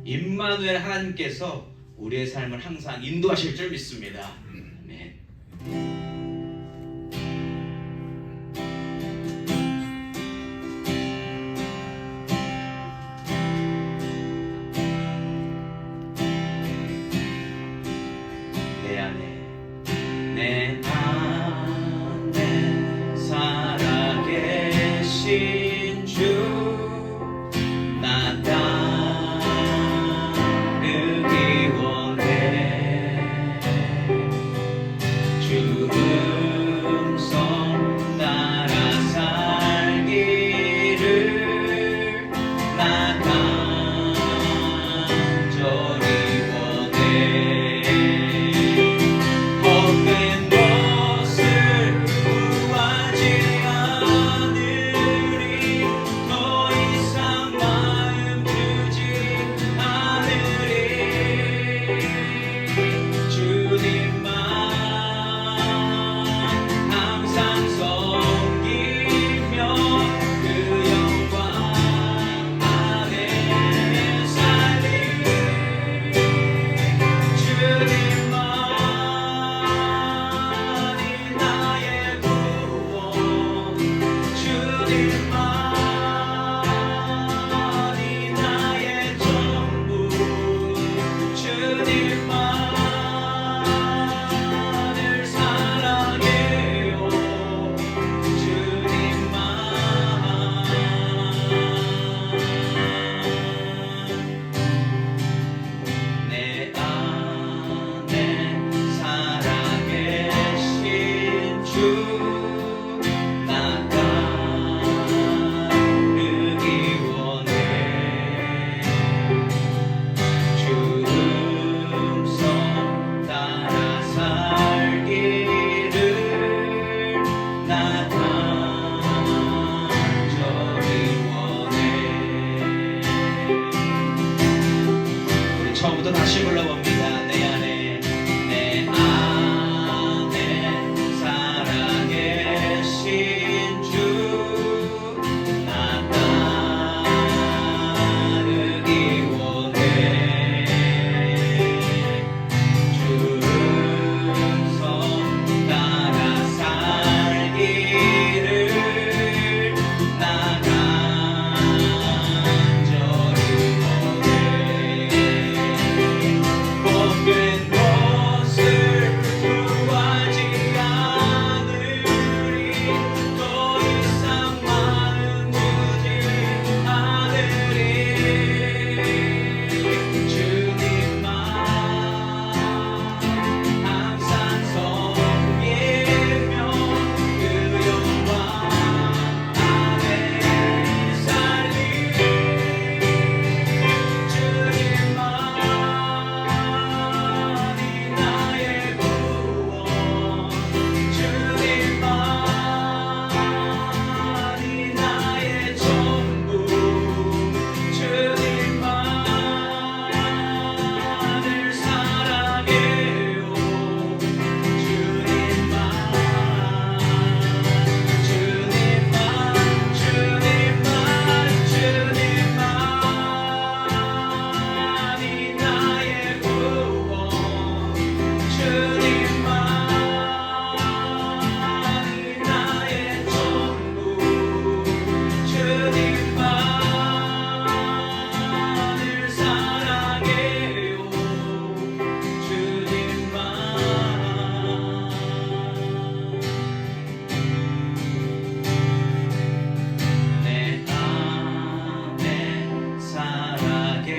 임마누엘 하나님께서 우리의 삶을 항상 인도하실 줄 믿습니다. 아멘. 내 안에 살아계신 주 나 따르기 원해. 처음부터 다시 불러봅니다. 내 안에 살아계신 주 나 따르기 원해 주 음성 따라 살기를 나 간절히 원해 복된 것을 구하지 않으리 더 이상 많은 주지 않으리 주님만 항상 섬기며 그 영광 안에 살리 주님만이 나의 구원 주님만이 나의 전부 주님만을 사랑해요 주님만이 나의 구원 주님만이 나의 전부 주님만을 사랑해요 내 안에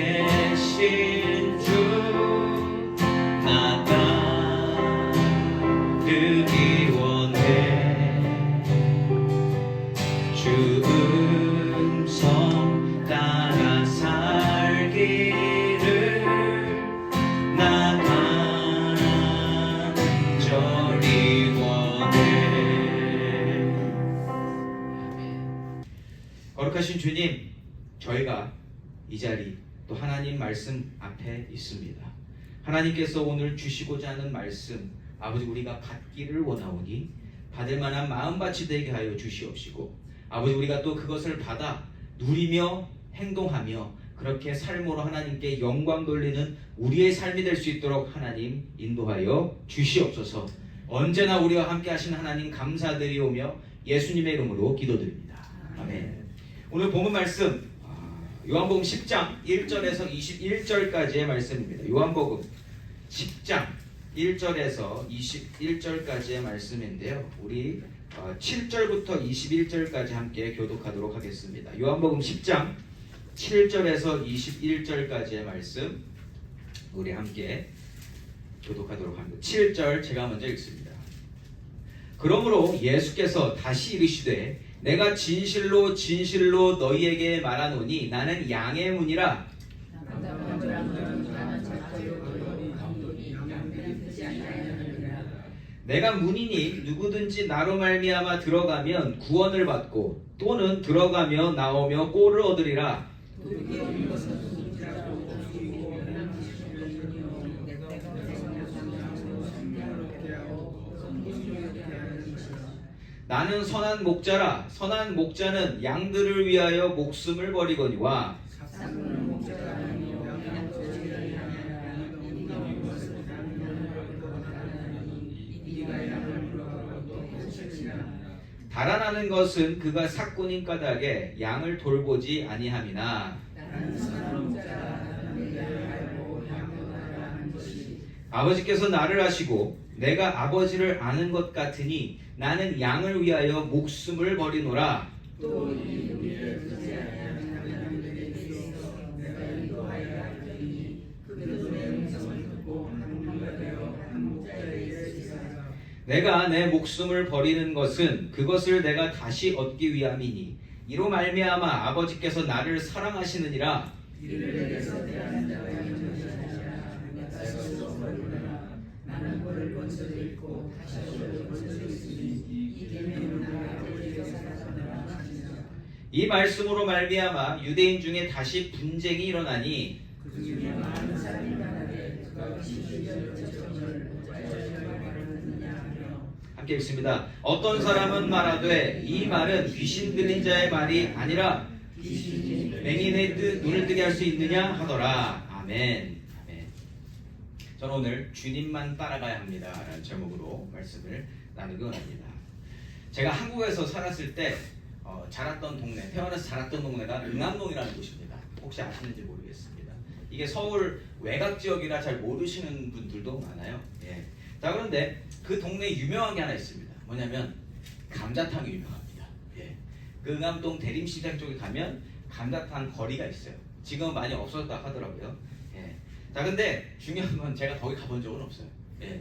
살아계신 주 나 따르기 원해 주 음성 따라 살기를 나 간절히 원해. 거룩하신 주님, 저희가 이 자리 또 하나님 말씀 앞에 있습니다. 하나님께서 오늘 주시고자 하는 말씀 아버지 우리가 받기를 원하오니 받을 만한 마음밭이 되게 하여 주시옵시고 아버지 우리가 또 그것을 받아 누리며 행동하며 그렇게 삶으로 하나님께 영광 돌리는 우리의 삶이 될 수 있도록 하나님 인도하여 주시옵소서. 언제나 우리와 함께 하신 하나님 감사드리오며 예수님의 이름으로 기도드립니다. 아멘. 오늘 본문 말씀 요한복음 10장 1절에서 21절까지의 말씀입니다. 요한복음 10장 1절에서 21절까지의 말씀인데요. 우리 7절부터 21절까지 함께 교독하도록 하겠습니다. 요한복음 10장 7절에서 21절까지의 말씀 우리 함께 교독하도록 합니다. 7절 제가 먼저 읽습니다. 그러므로 예수께서 다시 이르시되 내가 진실로 진실로 너희에게 말하노니 나는 양의 문이라 내가 문이니 누구든지 나로 말미암아 들어가면 구원을 받고 또는 들어가며 나오며 꼴을 얻으리라. 나는 선한 목자라. 선한 목자는 양들을 위하여 목숨을 버리거니와 달아나는 것은 그가 삭군인 까닭에 양을 돌보지 아니함이나 아버지께서 나를 아시고 내가 아버지를 아는 것 같으니 나는 양을 위하여 목숨을 버리노라. 내가 내 목숨을 버리는 것은 그것을 내가 다시 얻기 위함이니 이로 말미암아 아버지께서 나를 사랑하시느니라. 이 말씀으로 말미암아 유대인 중에 다시 분쟁이 일어나니 그중에 많은 사람이 말하되 그가 귀신을 쫓아오는 말하느냐 하며 함께 읽습니다. 어떤 사람은 말하되 이 말은 귀신 들린 자의 말이 아니라 맹인의 눈을 뜨게 할 수 있느냐 하더라. 아멘. 아멘. 저는 오늘 주님만 따라가야 합니다 라는 제목으로 말씀을 나누기 원합니다. 제가 한국에서 살았을 때 자랐던 동네, 태어나서 자랐던 동네가 응암동이라는 곳입니다. 혹시 아시는지 모르겠습니다. 이게 서울 외곽 지역이라 잘 모르시는 분들도 많아요. 예. 자, 그런데 그 동네에 유명한 게 하나 있습니다. 뭐냐면 감자탕이 유명합니다. 예. 그 응암동 대림시장 쪽에 가면 감자탕 거리가 있어요. 지금은 많이 없어졌다 하더라고요. 예. 자, 근데 중요한 건 제가 거기 가본 적은 없어요. 예.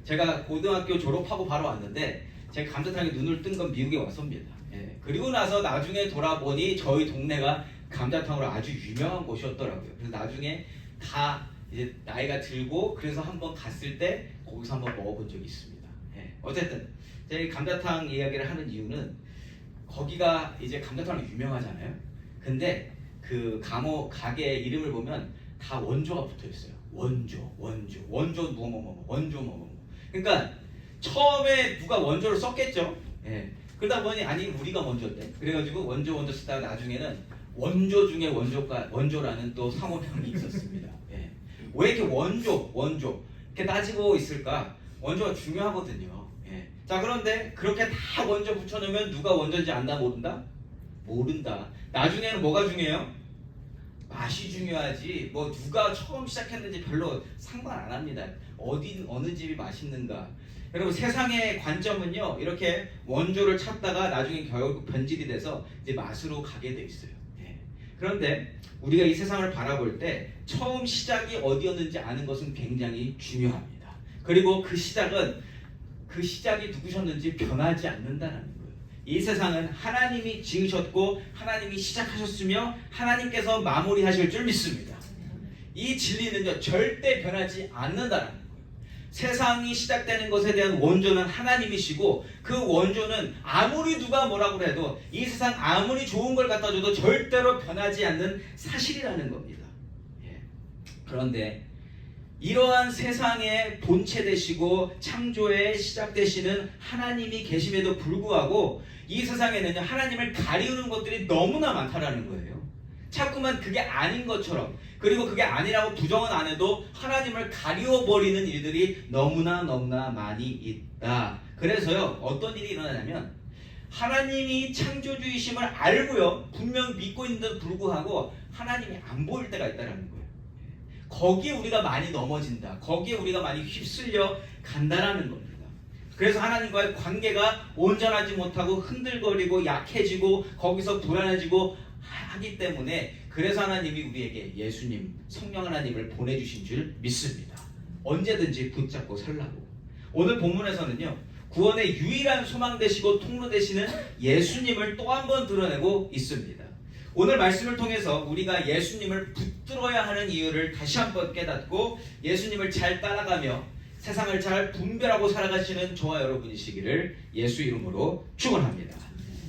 제가 고등학교 졸업하고 바로 왔는데 제가 감자탕에 눈을 뜬 건 미국에 와서입니다. 예. 그리고 나서 나중에 돌아보니 저희 동네가 감자탕으로 아주 유명한 곳이었더라고요. 그래서 나중에 다 이제 나이가 들고 그래서 한번 갔을 때 거기서 한번 먹어본 적이 있습니다. 예. 어쨌든 제가 감자탕 이야기를 하는 이유는 거기가 이제 감자탕으로 유명하잖아요. 근데 그 가게 이름을 보면 다 원조가 붙어 있어요. 원조 뭐뭐. 그러니까 처음에 누가 원조를 썼겠죠. 예. 그러다 보니 아니 우리가 원조인데 그래가지고 원조 쓰다가 나중에는 원조 중에 원조라는 또 상호명이 있었습니다. 예. 왜 이렇게 원조 이렇게 따지고 있을까? 원조가 중요하거든요. 예. 자, 그런데 그렇게 다 원조 붙여놓으면 누가 원조인지 안다 모른다? 모른다. 나중에는 뭐가 중요해요? 맛이 중요하지 뭐 누가 처음 시작했는지 별로 상관 안 합니다. 어느 집이 맛있는가. 여러분 세상의 관점은요 이렇게 원조를 찾다가 나중에 결국 변질이 돼서 이제 맛으로 가게 돼 있어요. 예. 그런데 우리가 이 세상을 바라볼 때 처음 시작이 어디였는지 아는 것은 굉장히 중요합니다. 그리고 그 시작이 누구셨는지 변하지 않는다는 거예요. 이 세상은 하나님이 지으셨고 하나님이 시작하셨으며 하나님께서 마무리하실 줄 믿습니다. 이 진리는요 절대 변하지 않는다는 거예요. 세상이 시작되는 것에 대한 원조는 하나님이시고 그 원조는 아무리 누가 뭐라고 해도 이 세상 아무리 좋은 걸 갖다 줘도 절대로 변하지 않는 사실이라는 겁니다. 예. 그런데 이러한 세상의 본체 되시고 창조의 시작 되시는 하나님이 계심에도 불구하고 이 세상에는 하나님을 가리우는 것들이 너무나 많다라는 거예요. 자꾸만 그게 아닌 것처럼 그리고 그게 아니라고 부정은 안 해도 하나님을 가리워버리는 일들이 너무나 많이 있다. 그래서요 어떤 일이 일어나냐면 하나님이 창조주이심을 알고요 분명 믿고 있는데도 불구하고 하나님이 안 보일 때가 있다는 거예요. 거기에 우리가 많이 넘어진다. 거기에 우리가 많이 휩쓸려 간다라는 겁니다. 그래서 하나님과의 관계가 온전하지 못하고 흔들거리고 약해지고 거기서 불안해지고 하기 때문에 그래서 하나님이 우리에게 예수님, 성령 하나님을 보내주신 줄 믿습니다. 언제든지 붙잡고 살라고. 오늘 본문에서는요 구원의 유일한 소망 되시고 통로 되시는 예수님을 또 한 번 드러내고 있습니다. 오늘 말씀을 통해서 우리가 예수님을 붙들어야 하는 이유를 다시 한번 깨닫고 예수님을 잘 따라가며 세상을 잘 분별하고 살아가시는 저와 여러분이시기를 예수 이름으로 축원합니다.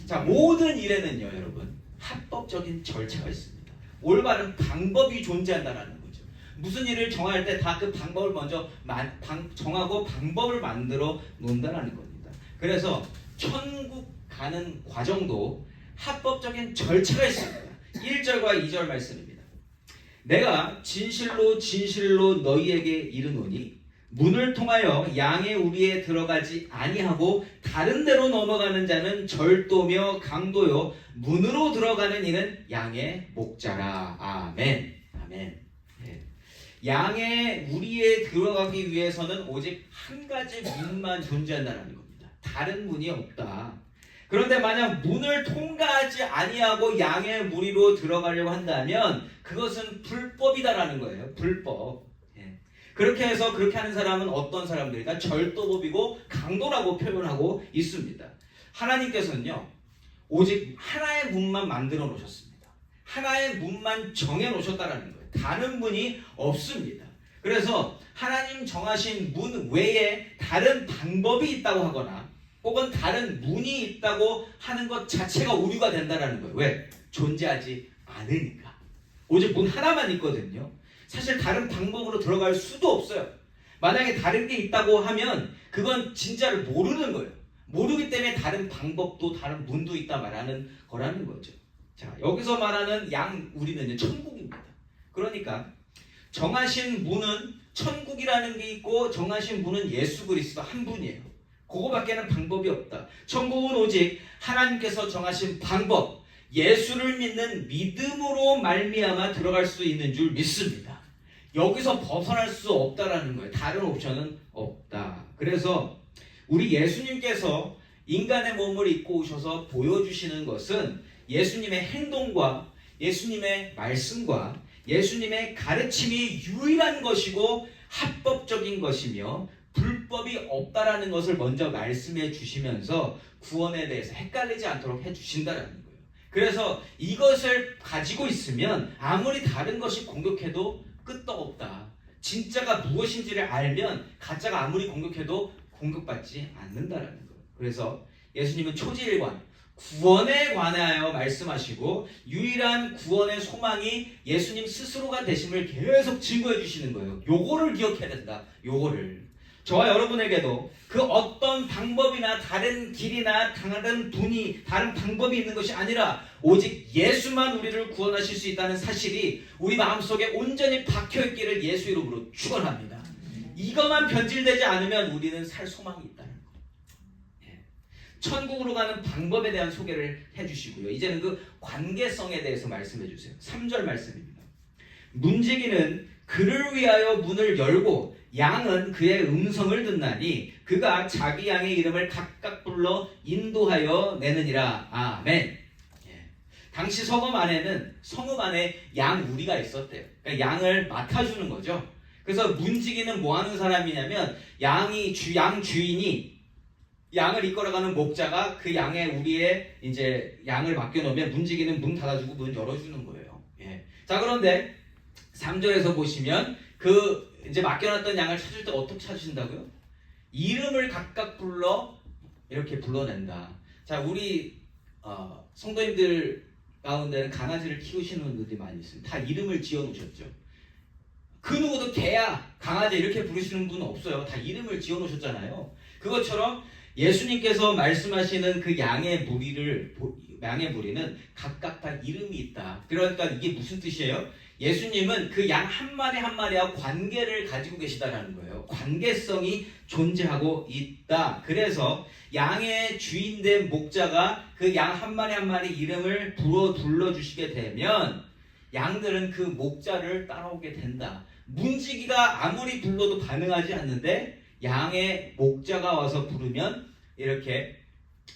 자, 모든 일에는요 여러분 합법적인 절차가 있습니다. 올바른 방법이 존재한다는 거죠. 무슨 일을 정할 때 다 그 방법을 먼저 정하고 방법을 만들어 놓는다는 겁니다. 그래서 천국 가는 과정도 합법적인 절차가 있습니다. 1절과 2절 말씀입니다. 내가 진실로 너희에게 이르노니 문을 통하여 양의 우리에 들어가지 아니하고 다른 데로 넘어가는 자는 절도며 강도요 문으로 들어가는 이는 양의 목자라. 아멘. 아멘. 네. 양의 우리에 들어가기 위해서는 오직 한 가지 문만 존재한다는 겁니다. 다른 문이 없다. 그런데 만약 문을 통과하지 아니하고 양의 무리로 들어가려고 한다면 그것은 불법이다라는 거예요. 불법. 예. 그렇게 해서 그렇게 하는 사람은 어떤 사람들이다? 절도법이고 강도라고 표현하고 있습니다. 하나님께서는요 오직 하나의 문만 만들어 놓으셨습니다. 하나의 문만 정해 놓으셨다라는 거예요. 다른 문이 없습니다. 그래서 하나님 정하신 문 외에 다른 방법이 있다고 하거나 혹은 다른 문이 있다고 하는 것 자체가 오류가 된다는 거예요. 왜? 존재하지 않으니까. 오직 문 하나만 있거든요. 사실 다른 방법으로 들어갈 수도 없어요. 만약에 다른 게 있다고 하면 그건 진짜를 모르는 거예요. 모르기 때문에 다른 방법도 다른 문도 있다 말하는 거라는 거죠. 자, 여기서 말하는 우리는 천국입니다. 그러니까 정하신 문은 천국이라는 게 있고 정하신 문은 예수 그리스도 한 분이에요. 그거밖에는 방법이 없다. 천국은 오직 하나님께서 정하신 방법, 예수를 믿는 믿음으로 말미암아 들어갈 수 있는 줄 믿습니다. 여기서 벗어날 수 없다라는 거예요. 다른 옵션은 없다. 그래서 우리 예수님께서 인간의 몸을 입고 오셔서 보여주시는 것은 예수님의 행동과 예수님의 말씀과 예수님의 가르침이 유일한 것이고 합법적인 것이며 불법이 없다라는 것을 먼저 말씀해 주시면서 구원에 대해서 헷갈리지 않도록 해주신다라는 거예요. 그래서 이것을 가지고 있으면 아무리 다른 것이 공격해도 끄떡없다. 진짜가 무엇인지를 알면 가짜가 아무리 공격해도 공격받지 않는다라는 거예요. 그래서 예수님은 초지일관, 구원에 관하여 말씀하시고 유일한 구원의 소망이 예수님 스스로가 되심을 계속 증거해 주시는 거예요. 요거를 기억해야 된다. 요거를. 저와 여러분에게도 그 어떤 방법이나 다른 길이나 다른 분이 다른 방법이 있는 것이 아니라 오직 예수만 우리를 구원하실 수 있다는 사실이 우리 마음속에 온전히 박혀있기를 예수 이름으로 축원합니다. 이것만 변질되지 않으면 우리는 살 소망이 있다는 거예요. 천국으로 가는 방법에 대한 소개를 해주시고요. 이제는 그 관계성에 대해서 말씀해 주세요. 3절 말씀입니다. 문지기는 그를 위하여 문을 열고 양은 그의 음성을 듣나니 그가 자기 양의 이름을 각각 불러 인도하여 내느니라. 아멘. 당시 성읍 안에 양우리가 있었대요. 그러니까 양을 맡아주는 거죠. 그래서 문지기는 뭐 하는 사람이냐면 양 주인이 양을 이끌어가는 목자가 그 양의 우리에 이제 양을 맡겨놓으면 문지기는 문 닫아주고 문 열어주는 거예요. 자, 그런데 3절에서 보시면 그 이제 맡겨놨던 양을 찾을 때 어떻게 찾으신다고요? 이름을 각각 불러 이렇게 불러낸다. 자, 우리 성도님들 가운데는 강아지를 키우시는 분들이 많이 있습니다. 다 이름을 지어놓으셨죠. 그 누구도 개야, 강아지 이렇게 부르시는 분은 없어요. 다 이름을 지어놓으셨잖아요. 그것처럼 예수님께서 말씀하시는 그 양의 무리는 각각 다 이름이 있다. 그러니까 이게 무슨 뜻이에요? 예수님은 그 양 한 마리 한 마리와 관계를 가지고 계시다라는 거예요. 관계성이 존재하고 있다. 그래서 양의 주인된 목자가 그 양 한 마리 한 마리 이름을 불러주시게 되면 양들은 그 목자를 따라오게 된다. 문지기가 아무리 불러도 반응하지 않는데 양의 목자가 와서 부르면 이렇게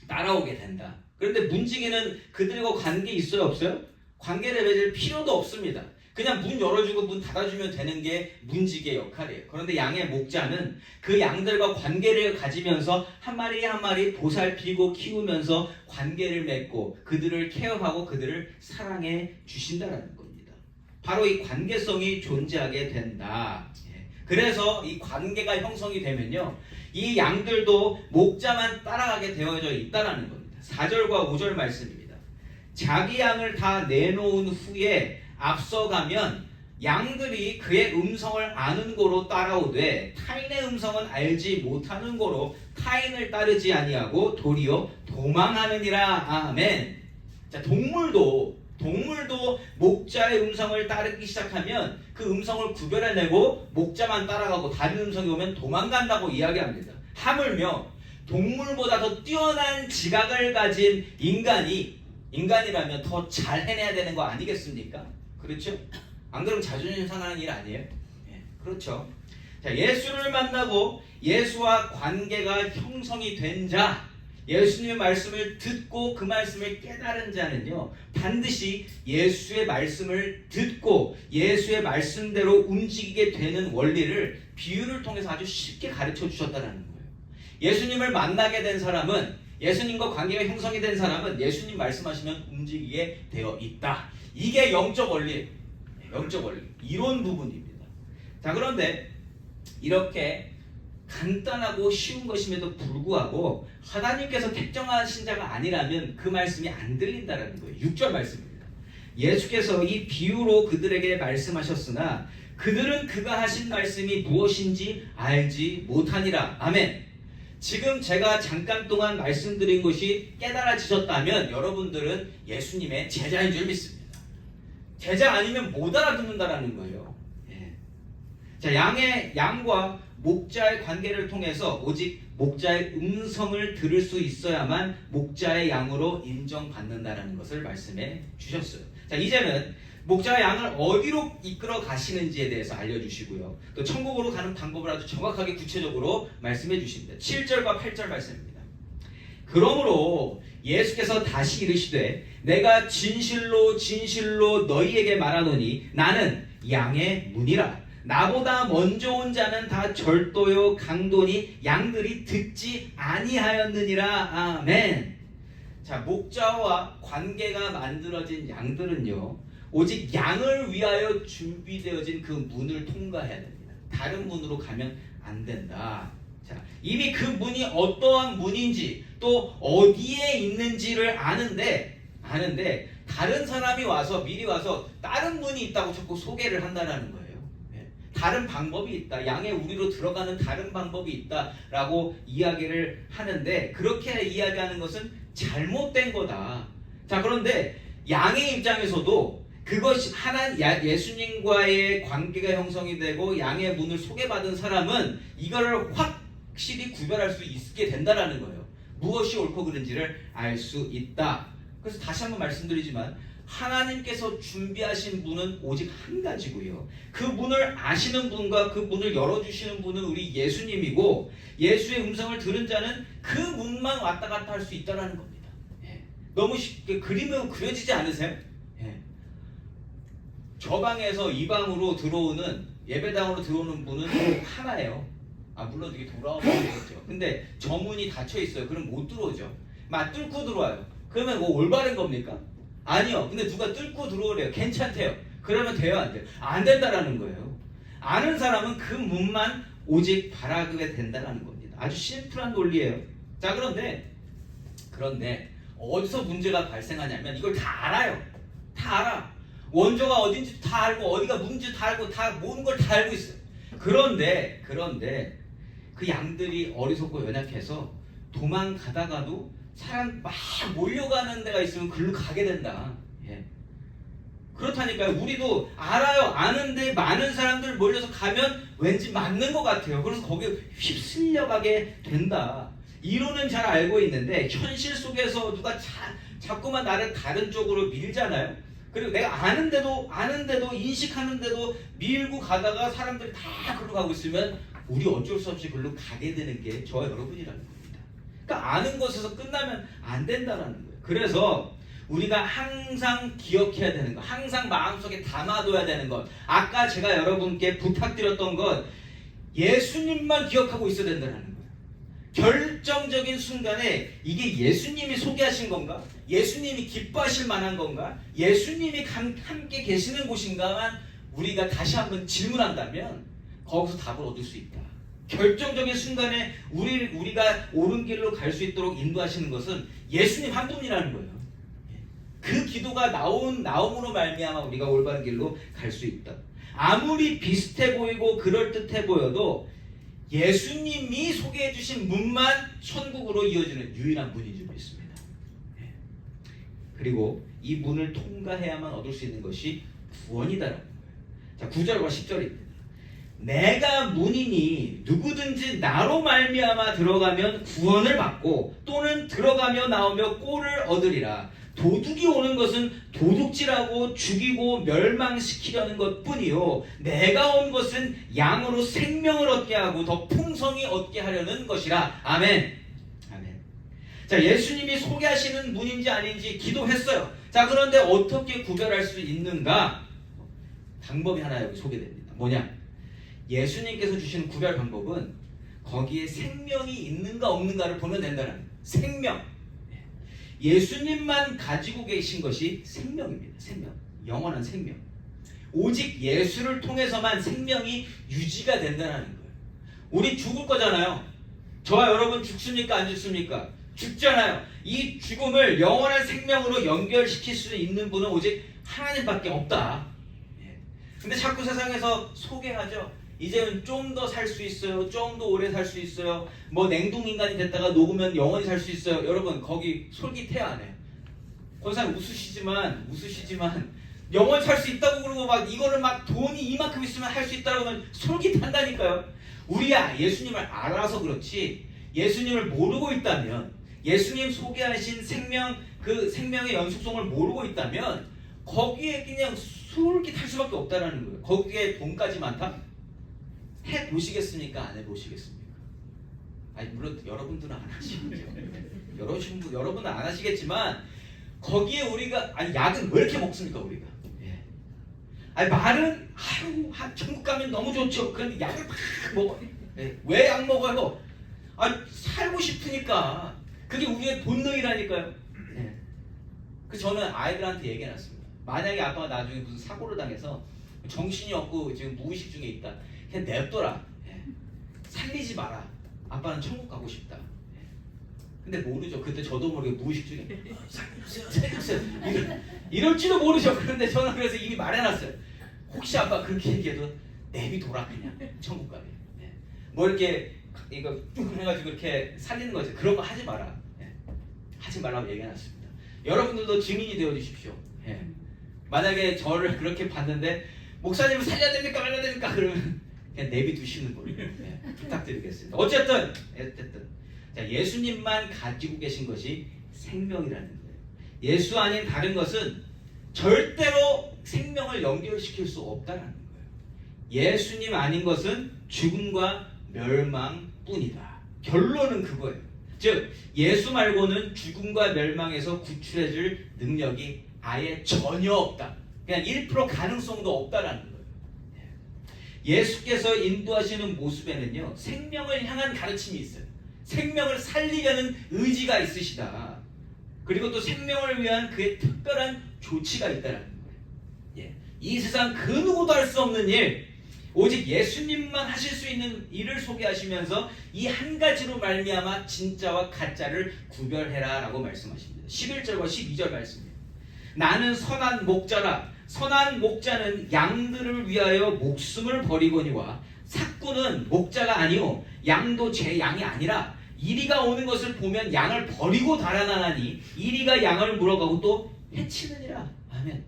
따라오게 된다. 그런데 문지기는 그들과 관계 있어요, 없어요? 관계를 맺을 필요도 없습니다. 그냥 문 열어주고 문 닫아주면 되는 게 문지기의 역할이에요. 그런데 양의 목자는 그 양들과 관계를 가지면서 한 마리 한 마리 보살피고 키우면서 관계를 맺고 그들을 케어하고 그들을 사랑해 주신다는 겁니다. 바로 이 관계성이 존재하게 된다. 그래서 이 관계가 형성이 되면요, 이 양들도 목자만 따라가게 되어져 있다는 겁니다. 4절과 5절 말씀입니다. 자기 양을 다 내놓은 후에 앞서가면 양들이 그의 음성을 아는 고로 따라오되 타인의 음성은 알지 못하는 고로 타인을 따르지 아니하고 도리어 도망하느니라. 아멘. 자, 동물도 목자의 음성을 따르기 시작하면 그 음성을 구별해내고 목자만 따라가고 다른 음성이 오면 도망간다고 이야기합니다. 하물며 동물보다 더 뛰어난 지각을 가진 인간이라면 더 잘 해내야 되는 거 아니겠습니까? 그렇죠? 안 그러면 자존심 상하는 일 아니에요? 그렇죠. 자, 예수를 만나고 예수와 관계가 형성이 된 자, 예수님의 말씀을 듣고 그 말씀을 깨달은 자는요, 반드시 예수의 말씀을 듣고 예수의 말씀대로 움직이게 되는 원리를 비유를 통해서 아주 쉽게 가르쳐 주셨다는 거예요. 예수님을 만나게 된 사람은, 예수님과 관계가 형성이 된 사람은 예수님 말씀하시면 움직이게 되어 있다. 이게 영적 원리, 이론 부분입니다. 자, 그런데 이렇게 간단하고 쉬운 것임에도 불구하고 하나님께서 택정하신 자가 아니라면 그 말씀이 안 들린다는 거예요. 6절 말씀입니다. 예수께서 이 비유로 그들에게 말씀하셨으나 그들은 그가 하신 말씀이 무엇인지 알지 못하니라. 아멘. 지금 제가 잠깐 동안 말씀드린 것이 깨달아지셨다면 여러분들은 예수님의 제자인 줄 믿습니다. 제자 아니면 못 알아듣는다라는 거예요. 예. 자, 양과 목자의 관계를 통해서 오직 목자의 음성을 들을 수 있어야만 목자의 양으로 인정받는다라는 것을 말씀해 주셨어요. 자, 이제는 목자가 양을 어디로 이끌어 가시는지에 대해서 알려주시고요. 또 천국으로 가는 방법을 아주 정확하게 구체적으로 말씀해 주십니다. 7절과 8절 말씀입니다. 그러므로 예수께서 다시 이르시되 내가 진실로 진실로 너희에게 말하노니 나는 양의 문이라. 나보다 먼저 온 자는 다 절도요 강도니 양들이 듣지 아니하였느니라. 아멘. 자, 목자와 관계가 만들어진 양들은요 오직 양을 위하여 준비되어진 그 문을 통과해야 됩니다. 다른 문으로 가면 안 된다. 자, 이미 그 문이 어떠한 문인지 또 어디에 있는지를 아는데 다른 사람이 와서 미리 와서 다른 문이 있다고 자꾸 소개를 한다는 거예요. 다른 방법이 있다. 양의 우리로 들어가는 다른 방법이 있다라고 이야기를 하는데 그렇게 이야기하는 것은 잘못된 거다. 자, 그런데 양의 입장에서도 그것이 예수님과의 관계가 형성이 되고 양의 문을 소개받은 사람은 이거를 확실히 구별할 수 있게 된다라는 거예요. 무엇이 옳고 그른지를 알 수 있다. 그래서 다시 한번 말씀드리지만 하나님께서 준비하신 문은 오직 한 가지고요. 그 문을 아시는 분과 그 문을 열어주시는 분은 우리 예수님이고 예수의 음성을 들은 자는 그 문만 왔다 갔다 할 수 있다는 겁니다. 너무 쉽게 그림으로 그려지지 않으세요? 저 방에서 이 방으로 들어오는 예배당으로 들어오는 분은 하나예요. 물론 이게 돌아오면 되겠죠. 근데 저 문이 닫혀 있어요. 그럼 못 들어오죠. 막 뚫고 들어와요. 그러면 뭐 올바른 겁니까? 아니요. 근데 누가 뚫고 들어오래요. 괜찮대요. 그러면 돼요, 안 돼요? 안 된다라는 거예요. 아는 사람은 그 문만 오직 바라게 된다라는 겁니다. 아주 심플한 논리예요. 자, 그런데 어디서 문제가 발생하냐면 이걸 다 알아요. 다 알아. 원조가 어딘지 다 알고 어디가 문제 다 알고 다 모든 걸 다 알고 있어요. 그런데 그 양들이 어리석고 연약해서 도망가다가도 사람 막 몰려가는 데가 있으면 글로 가게 된다. 그렇다니까요. 우리도 알아요. 아는데 많은 사람들 몰려서 가면 왠지 맞는 것 같아요. 그래서 거기에 휩쓸려 가게 된다. 이론은 잘 알고 있는데 현실 속에서 누가 자꾸만 나를 다른 쪽으로 밀잖아요. 그리고 내가 아는데도 인식하는데도 밀고 가다가 사람들이 다 글로 가고 있으면 우리 어쩔 수 없이 글로 가게 되는 게 저와 여러분이라는 겁니다. 그러니까 아는 것에서 끝나면 안 된다는 거예요. 그래서 우리가 항상 기억해야 되는 것, 항상 마음속에 담아둬야 되는 것, 아까 제가 여러분께 부탁드렸던 것, 예수님만 기억하고 있어야 된다는 거예요. 결정적인 순간에 이게 예수님이 소개하신 건가? 예수님이 기뻐하실 만한 건가? 예수님이 함께 계시는 곳인가만 우리가 다시 한번 질문한다면 거기서 답을 얻을 수 있다. 결정적인 순간에 우리가 옳은 길로 갈 수 있도록 인도하시는 것은 예수님 한 분이라는 거예요. 그 기도가 나옴으로 말미암아 우리가 올바른 길로 갈 수 있다. 아무리 비슷해 보이고 그럴듯해 보여도 예수님이 소개해 주신 문만 천국으로 이어지는 유일한 문인 줄 믿습니다. 그리고 이 문을 통과해야만 얻을 수 있는 것이 구원이다라는 거예요. 자, 9절과 10절입니다. 내가 문이니 누구든지 나로 말미암아 들어가면 구원을 받고 또는 들어가며 나오며 꼴을 얻으리라. 도둑이 오는 것은 도둑질하고 죽이고 멸망시키려는 것뿐이요 내가 온 것은 양으로 생명을 얻게 하고 더 풍성히 얻게 하려는 것이라. 아멘. 아멘. 자, 예수님이 소개하시는 문인지 아닌지 기도했어요. 자, 그런데 어떻게 구별할 수 있는가? 방법이 하나 여기 소개됩니다. 뭐냐? 예수님께서 주시는 구별 방법은 거기에 생명이 있는가 없는가를 보면 된다는 거예요. 생명. 예수님만 가지고 계신 것이 생명입니다. 생명. 영원한 생명. 오직 예수를 통해서만 생명이 유지가 된다는 거예요. 우리 죽을 거잖아요. 저와 여러분 죽습니까? 안 죽습니까? 죽잖아요. 이 죽음을 영원한 생명으로 연결시킬 수 있는 분은 오직 하나님밖에 없다. 근데 자꾸 세상에서 소개하죠. 이제는 좀 더 살 수 있어요. 좀 더 오래 살 수 있어요. 뭐 냉동인간이 됐다가 녹으면 영원히 살 수 있어요. 여러분 거기 솔깃해 안 해? 권사님 웃으시지만 영원히 살 수 있다고 그러고 막 이거를 막 돈이 이만큼 있으면 할 수 있다고 하면 솔깃한다니까요. 우리야 예수님을 알아서 그렇지 예수님을 모르고 있다면 예수님 소개하신 그 생명의 연속성을 모르고 있다면 거기에 그냥 솔깃할 수밖에 없다라는 거예요. 거기에 돈까지 많다? 해보시겠습니까? 안 해보시겠습니까? 아니 물론 여러분들은 안 하시겠죠. 여러분은 안 하시겠지만 거기에 우리가 아니 약은 왜 이렇게 먹습니까 우리가? 예. 아니 말은 천국 가면 너무 좋죠. 그런데 약을 막 먹어. 예. 왜 약 먹어요? 아니 살고 싶으니까. 그게 우리의 본능이라니까요. 예. 그래서 저는 아이들한테 얘기해놨습니다. 만약에 아빠가 나중에 무슨 사고를 당해서 정신이 없고 지금 무의식 중에 있다. 그냥 냅둬라. 예. 살리지 마라. 아빠는 천국 가고 싶다. 예. 근데 모르죠. 그때 저도 모르게 무의식 중에 살려주세요. 이럴지도 모르죠. 그런데 저는 그래서 이미 말해놨어요. 혹시 아빠 그렇게 얘기해도 내비둬라 그냥 천국 가게. 예. 뭐 이렇게 이거 쭉 해가지고 이렇게 살리는 거지. 그런 거 하지 마라. 예. 하지 말라고 얘기해놨습니다. 여러분들도 증인이 되어 주십시오. 예. 만약에 저를 그렇게 봤는데 목사님을 살려야 됩니까 말아야 됩니까 그러면 그냥 내비두시는 걸로 예. 부탁드리겠습니다. 어쨌든 자, 예수님만 가지고 계신 것이 생명이라는 거예요. 예수 아닌 다른 것은 절대로 생명을 연결시킬 수 없다는 거예요. 예수님 아닌 것은 죽음과 멸망뿐이다. 결론은 그거예요. 즉 예수 말고는 죽음과 멸망에서 구출해줄 능력이 아예 전혀 없다. 그냥 1% 가능성도 없다라는 거예요. 예수께서 인도하시는 모습에는요 생명을 향한 가르침이 있어요. 생명을 살리려는 의지가 있으시다. 그리고 또 생명을 위한 그의 특별한 조치가 있다는 거예요. 예. 이 세상 그 누구도 할 수 없는 일, 오직 예수님만 하실 수 있는 일을 소개하시면서 이 한 가지로 말미암아 진짜와 가짜를 구별해라 라고 말씀하십니다. 11절과 12절 말씀입니다. 나는 선한 목자라. 선한 목자는 양들을 위하여 목숨을 버리거니와 삭구는 목자가 아니오 양도 제 양이 아니라 이리가 오는 것을 보면 양을 버리고 달아나나니 이리가 양을 물어가고 또 해치느니라. 아멘.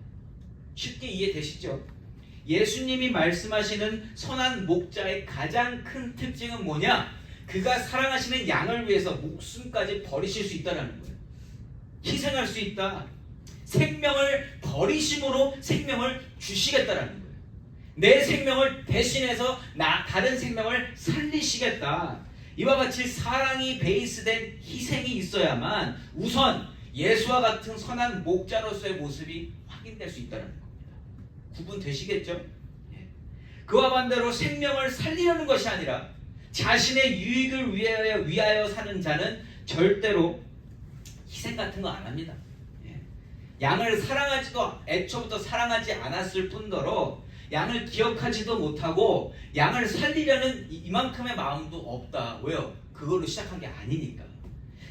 쉽게 이해되시죠? 예수님이 말씀하시는 선한 목자의 가장 큰 특징은 뭐냐? 그가 사랑하시는 양을 위해서 목숨까지 버리실 수 있다는 거예요. 희생할 수 있다. 생명을 버리심으로 생명을 주시겠다라는 거예요. 내 생명을 대신해서 다른 생명을 살리시겠다. 이와 같이 사랑이 베이스된 희생이 있어야만 우선 예수와 같은 선한 목자로서의 모습이 확인될 수 있다는 겁니다. 구분되시겠죠? 그와 반대로 생명을 살리려는 것이 아니라 자신의 유익을 위하여 사는 자는 절대로 희생 같은 거 안 합니다. 양을 사랑하지도 애초부터 사랑하지 않았을 뿐더러 양을 기억하지도 못하고 양을 살리려는 이만큼의 마음도 없다. 왜요? 그걸로 시작한 게 아니니까.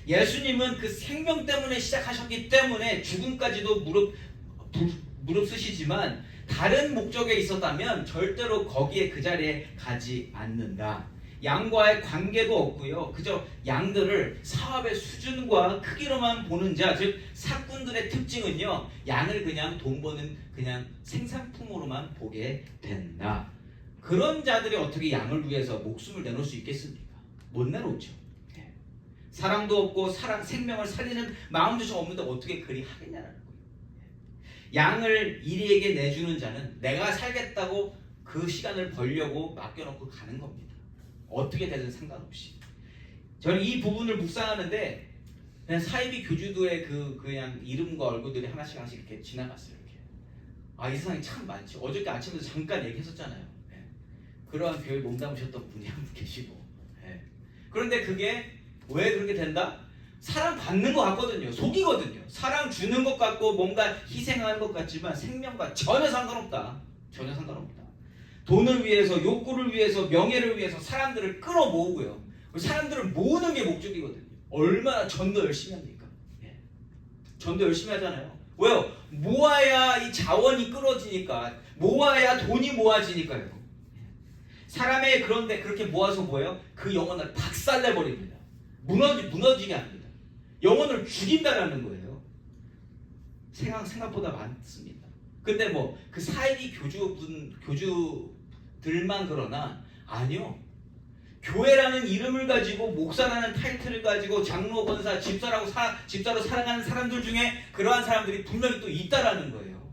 예수님은 그 생명 때문에 시작하셨기 때문에 죽음까지도 무릎 쓰시지만 다른 목적에 있었다면 절대로 거기에 그 자리에 가지 않는다. 양과의 관계도 없고요. 그저 양들을 사업의 수준과 크기로만 보는 자, 즉 사꾼들의 특징은요. 양을 그냥 돈 버는 그냥 생산품으로만 보게 된다. 그런 자들이 어떻게 양을 위해서 목숨을 내놓을 수 있겠습니까? 못 내놓죠. 사랑도 없고 생명을 살리는 마음조차 없는데 어떻게 그리 하겠냐는 거예요. 양을 이리에게 내주는 자는 내가 살겠다고 그 시간을 벌려고 맡겨놓고 가는 겁니다. 어떻게 되든 상관없이. 저는 이 부분을 묵상하는데 그냥 사이비 교주들의 그냥 이름과 얼굴들이 하나씩 이렇게 지나갔어요. 이렇게. 이 세상에 참 많죠. 어저께 아침에도 잠깐 얘기했었잖아요. 그러한 교회 몸담으셨던 분이 한 분 계시고. 그런데 그게 왜 그렇게 된다? 사랑 받는 것 같거든요. 속이거든요. 사랑 주는 것 같고 뭔가 희생하는 것 같지만 생명과 전혀 상관없다. 전혀 상관없다. 돈을 위해서, 욕구를 위해서, 명예를 위해서 사람들을 끌어모으고요. 사람들을 모으는 게 목적이거든요. 얼마나 전도 열심히 합니까? 전도 열심히 하잖아요. 왜요? 모아야 이 자원이 끌어지니까, 모아야 돈이 모아지니까요. 사람의 그런데 그렇게 모아서 뭐예요? 그 영혼을 박살내버립니다. 무너지게 합니다. 영혼을 죽인다라는 거예요. 생각보다 많습니다. 근데 뭐 그 사이비 교주들만 그러나 아니요. 교회라는 이름을 가지고 목사라는 타이틀을 가지고 장로, 권사, 집사로 살아가는 사람들 중에 그러한 사람들이 분명히 또 있다라는 거예요.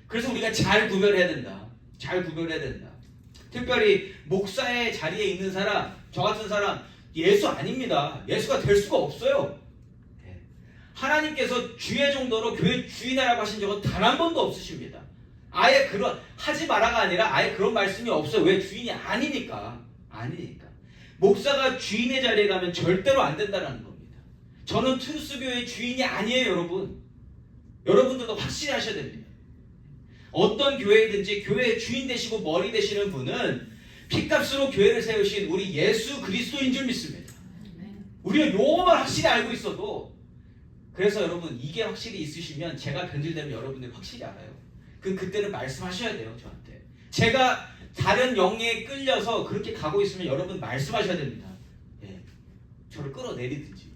그래서 우리가 잘 구별해야 된다. 잘 구별해야 된다. 특별히 목사의 자리에 있는 사람, 저 같은 사람 예수 아닙니다. 예수가 될 수가 없어요. 하나님께서 주의 정도로 교회 주인이라고 하신 적은 단 한 번도 없으십니다. 아예 그런 하지 마라가 아니라 아예 그런 말씀이 없어요. 왜? 주인이 아니니까. 목사가 주인의 자리에 가면 절대로 안 된다는 겁니다. 저는 트루스교회의 주인이 아니에요, 여러분. 여러분들도 확실히 하셔야 됩니다. 어떤 교회든지 교회의 주인 되시고 머리 되시는 분은 피값으로 교회를 세우신 우리 예수 그리스도인 줄 믿습니다. 우리가 요것만 확실히 알고 있어도, 그래서 여러분 이게 확실히 있으시면 제가 변질되면 여러분들이 확실히 알아요. 그때는 말씀하셔야 돼요, 저한테. 제가 다른 영에 끌려서 그렇게 가고 있으면 여러분 말씀하셔야 됩니다. 저를 끌어내리든지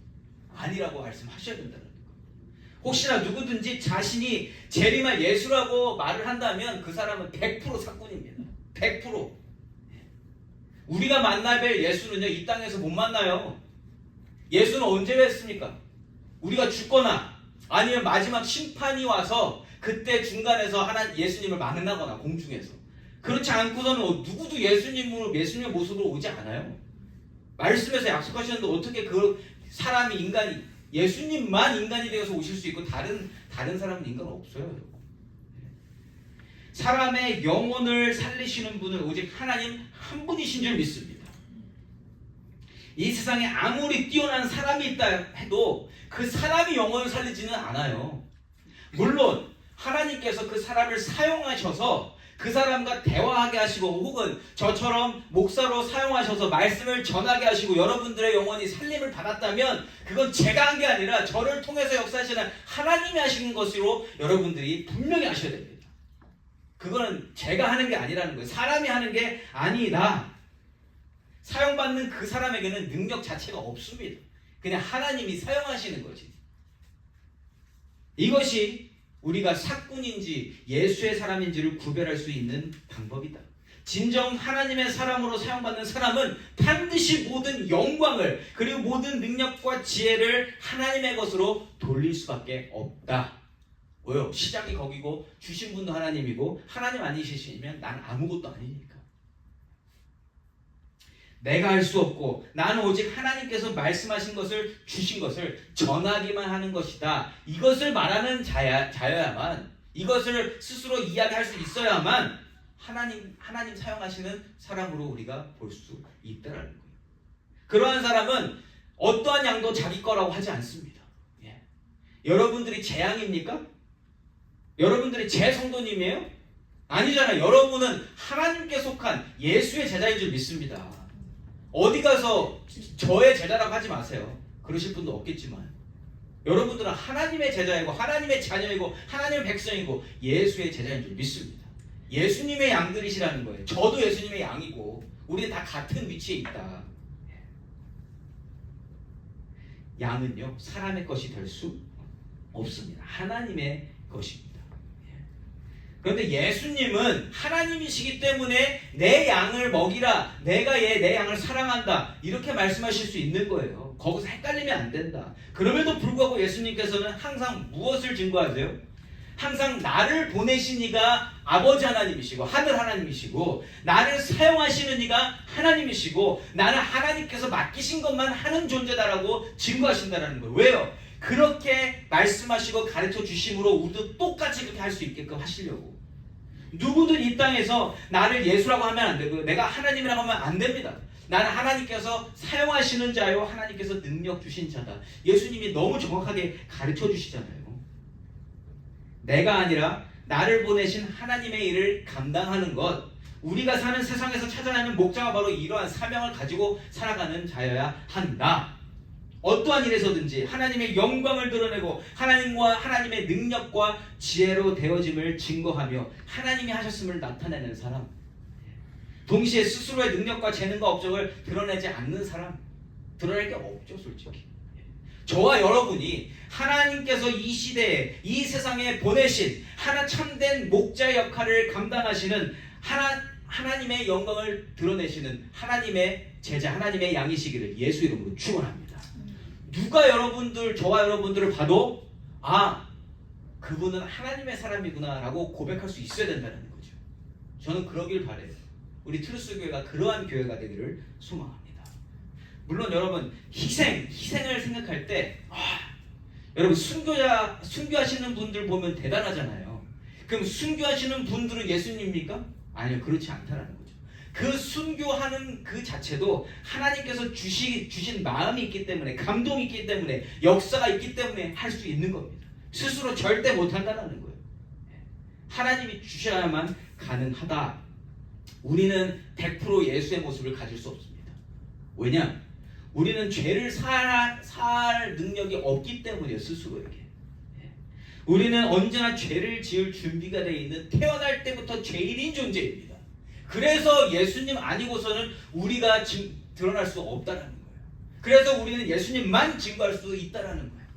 아니라고 말씀하셔야 된다는 거예요. 혹시나 누구든지 자신이 재림할 예수라고 말을 한다면 그 사람은 100% 사꾼입니다. 100%. 우리가 만나 뵐 예수는요, 이 땅에서 못 만나요. 예수는 언제 뵀습니까? 우리가 죽거나 아니면 마지막 심판이 와서 그때 중간에서 예수님을 만나거나 공중에서. 그렇지 않고서는 누구도 예수님 모습으로 오지 않아요. 말씀에서 약속하셨는데 어떻게 그 사람이 예수님만 인간이 되어서 오실 수 있고 다른 사람은 인간 없어요. 사람의 영혼을 살리시는 분은 오직 하나님 한 분이신 줄 믿습니다. 이 세상에 아무리 뛰어난 사람이 있다 해도 그 사람이 영혼을 살리지는 않아요. 물론 하나님께서 그 사람을 사용하셔서 그 사람과 대화하게 하시고 혹은 저처럼 목사로 사용하셔서 말씀을 전하게 하시고 여러분들의 영혼이 살림을 받았다면 그건 제가 한 게 아니라 저를 통해서 역사하시는 하나님이 하시는 것으로 여러분들이 분명히 아셔야 됩니다. 그거는 제가 하는 게 아니라는 거예요. 사람이 하는 게 아니다. 사용받는 그 사람에게는 능력 자체가 없습니다. 그냥 하나님이 사용하시는 거지. 이것이 우리가 사꾼인지 예수의 사람인지를 구별할 수 있는 방법이다. 진정 하나님의 사람으로 사용받는 사람은 반드시 모든 영광을 그리고 모든 능력과 지혜를 하나님의 것으로 돌릴 수밖에 없다. 왜요? 시작이 거기고 주신 분도 하나님이고 하나님 아니시면 난 아무것도 아니니까. 내가 할 수 없고 나는 오직 하나님께서 말씀하신 것을 주신 것을 전하기만 하는 것이다. 이것을 말하는 자여야만, 이것을 스스로 이야기할 수 있어야만 하나님 사용하시는 사람으로 우리가 볼 수 있다는 거예요. 그러한 사람은 어떠한 양도 자기 거라고 하지 않습니다. 여러분들이 제 양입니까? 여러분들이 제 성도님이에요? 아니잖아요. 여러분은 하나님께 속한 예수의 제자인 줄 믿습니다. 어디 가서 저의 제자라고 하지 마세요. 그러실 분도 없겠지만 여러분들은 하나님의 제자이고 하나님의 자녀이고 하나님의 백성이고 예수의 제자인 줄 믿습니다. 예수님의 양들이시라는 거예요. 저도 예수님의 양이고 우리는 다 같은 위치에 있다. 양은요 사람의 것이 될 수 없습니다. 하나님의 것입니다. 그런데 예수님은 하나님이시기 때문에 내 양을 먹이라, 내가 내 양을 사랑한다, 이렇게 말씀하실 수 있는 거예요. 거기서 헷갈리면 안 된다. 그럼에도 불구하고 예수님께서는 항상 무엇을 증거하세요? 항상 나를 보내신 이가 아버지 하나님이시고 하늘 하나님이시고 나를 사용하시는 이가 하나님이시고 나는 하나님께서 맡기신 것만 하는 존재다라고 증거하신다는 거예요. 왜요? 그렇게 말씀하시고 가르쳐 주심으로 우리도 똑같이 그렇게 할 수 있게끔 하시려고. 누구든 이 땅에서 나를 예수라고 하면 안 되고 내가 하나님이라고 하면 안 됩니다. 나는 하나님께서 사용하시는 자요 하나님께서 능력 주신 자다. 예수님이 너무 정확하게 가르쳐 주시잖아요. 내가 아니라 나를 보내신 하나님의 일을 감당하는 것, 우리가 사는 세상에서 찾아야 하는 목자가 바로 이러한 사명을 가지고 살아가는 자여야 한다. 어떠한 일에서든지 하나님의 영광을 드러내고 하나님과 하나님의 능력과 지혜로 되어짐을 증거하며 하나님이 하셨음을 나타내는 사람, 동시에 스스로의 능력과 재능과 업적을 드러내지 않는 사람, 드러낼 게 없죠, 솔직히. 저와 여러분이 하나님께서 이 시대에 이 세상에 보내신 하나 참된 목자의 역할을 감당하시는 하나님의 영광을 드러내시는 하나님의 제자, 하나님의 양이시기를 예수 이름으로 축원합니다. 누가 저와 여러분들을 봐도 그분은 하나님의 사람이구나 라고 고백할 수 있어야 된다는 거죠. 저는 그러길 바래요. 우리 트루스 교회가 그러한 교회가 되기를 소망합니다. 물론 여러분 희생을 생각할 때 여러분 순교하시는 분들 보면 대단하잖아요. 그럼 순교하시는 분들은 예수님입니까? 아니요, 그렇지 않다라는 거죠. 그 순교하는 그 자체도 하나님께서 주신 마음이 있기 때문에, 감동이 있기 때문에, 역사가 있기 때문에 할 수 있는 겁니다. 스스로 절대 못한다는 거예요. 하나님이 주셔야만 가능하다. 우리는 100% 예수의 모습을 가질 수 없습니다. 왜냐? 우리는 죄를 살 능력이 없기 때문이에요, 스스로에게. 우리는 언제나 죄를 지을 준비가 되어 있는 태어날 때부터 죄인인 존재입니다. 그래서 예수님 아니고서는 우리가 드러날 수 없다는 거예요. 그래서 우리는 예수님만 증거할 수 있다는 거예요.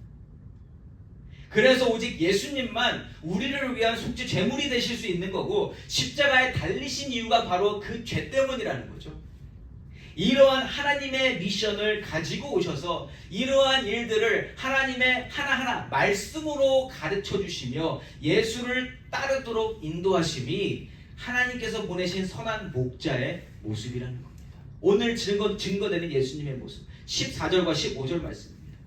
그래서 오직 예수님만 우리를 위한 속죄 제물이 되실 수 있는 거고, 십자가에 달리신 이유가 바로 그 죄 때문이라는 거죠. 이러한 하나님의 미션을 가지고 오셔서 이러한 일들을 하나님의 하나하나 말씀으로 가르쳐 주시며 예수를 따르도록 인도하심이 하나님께서 보내신 선한 목자의 모습이라는 겁니다. 오늘 증거되는 예수님의 모습 14절과 15절 말씀입니다.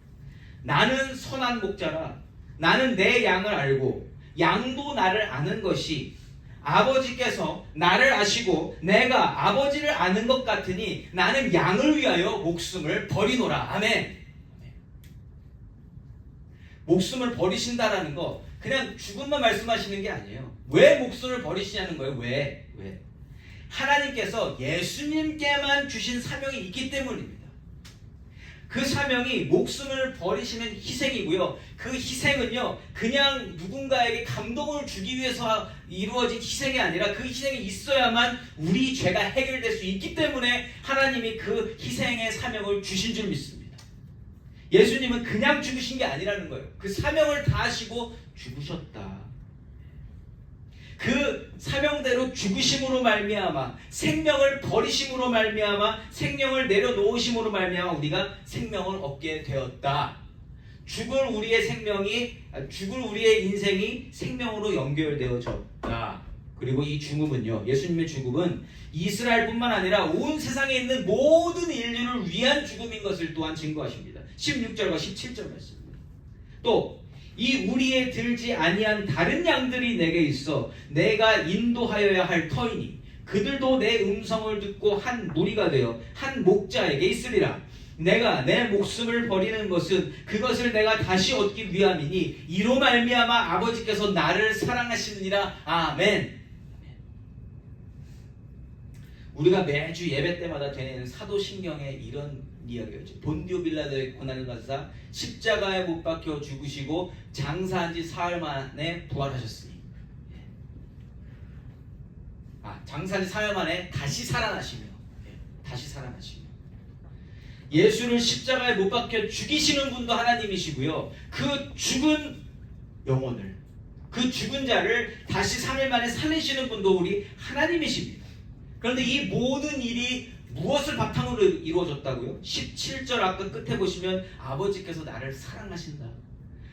나는 선한 목자라. 나는 내 양을 알고 양도 나를 아는 것이 아버지께서 나를 아시고 내가 아버지를 아는 것 같으니 나는 양을 위하여 목숨을 버리노라. 아멘. 목숨을 버리신다라는 거 그냥 죽음만 말씀하시는 게 아니에요. 왜 목숨을 버리시냐는 거예요. 왜? 하나님께서 예수님께만 주신 사명이 있기 때문입니다. 그 사명이 목숨을 버리시는 희생이고요. 그 희생은요, 그냥 누군가에게 감동을 주기 위해서 이루어진 희생이 아니라 그 희생이 있어야만 우리 죄가 해결될 수 있기 때문에 하나님이 그 희생의 사명을 주신 줄 믿습니다. 예수님은 그냥 죽으신 게 아니라는 거예요. 그 사명을 다하시고 죽으셨다. 그 사명대로 죽으심으로 말미암아 생명을 버리심으로 말미암아 생명을 내려놓으심으로 말미암아 우리가 생명을 얻게 되었다. 죽을 우리의 인생이 생명으로 연결되어졌다. 그리고 이 죽음은요, 예수님의 죽음은 이스라엘뿐만 아니라 온 세상에 있는 모든 인류를 위한 죽음인 것을 또한 증거하십니다. 16절과 17절 말씀입니다. 또 이 우리에 들지 아니한 다른 양들이 내게 있어 내가 인도하여야 할 터이니 그들도 내 음성을 듣고 한 무리가 되어 한 목자에게 있으리라. 내가 내 목숨을 버리는 것은 그것을 내가 다시 얻기 위함이니 이로 말미암아 아버지께서 나를 사랑하시느니라. 아멘. 우리가 매주 예배 때마다 되는 사도신경의 이런 이야기였죠. 본디오 빌라도의 고난을 받으사 십자가에 못 박혀 죽으시고 장사한 지 사흘 만에 부활하셨으니 장사한 지 사흘 만에 다시 살아나시며 예수를 십자가에 못 박혀 죽이시는 분도 하나님이시고요. 그 죽은 영혼을, 그 죽은 자를 다시 3일 만에 살리시는 분도 우리 하나님이십니다. 그런데 이 모든 일이 무엇을 바탕으로 이루어졌다고요? 17절 아까 끝에 보시면 아버지께서 나를 사랑하신다.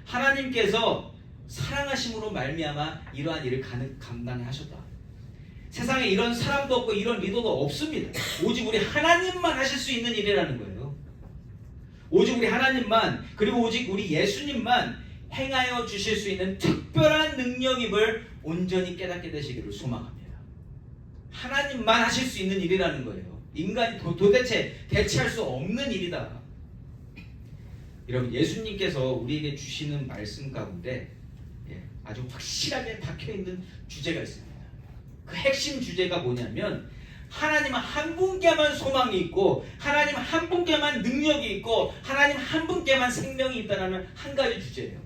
하나님께서 사랑하심으로 말미암아 이러한 일을 감당하셨다. 세상에 이런 사람도 없고 이런 리더도 없습니다. 오직 우리 하나님만 하실 수 있는 일이라는 거예요. 오직 우리 하나님만, 그리고 오직 우리 예수님만 행하여 주실 수 있는 특별한 능력임을 온전히 깨닫게 되시기를 소망합니다. 하나님만 하실 수 있는 일이라는 거예요. 인간이 도대체 대체할 수 없는 일이다. 여러분, 예수님께서 우리에게 주시는 말씀 가운데 아주 확실하게 박혀있는 주제가 있습니다. 그 핵심 주제가 뭐냐면 하나님 한 분께만 소망이 있고 하나님 한 분께만 능력이 있고 하나님 한 분께만 생명이 있다는 한 가지 주제예요.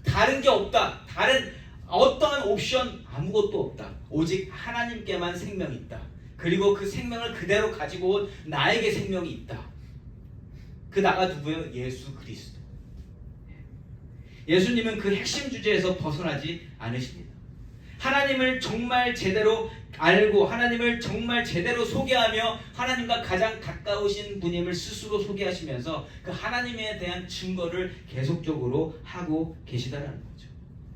다른 게 없다. 다른 어떠한 옵션 아무것도 없다. 오직 하나님께만 생명이 있다. 그리고 그 생명을 그대로 가지고 온 나에게 생명이 있다. 그 나가 누구예요? 예수 그리스도. 예수님은 그 핵심 주제에서 벗어나지 않으십니다. 하나님을 정말 제대로 알고 하나님을 정말 제대로 소개하며 하나님과 가장 가까우신 분임을 스스로 소개하시면서 그 하나님에 대한 증거를 계속적으로 하고 계시다라는 거죠.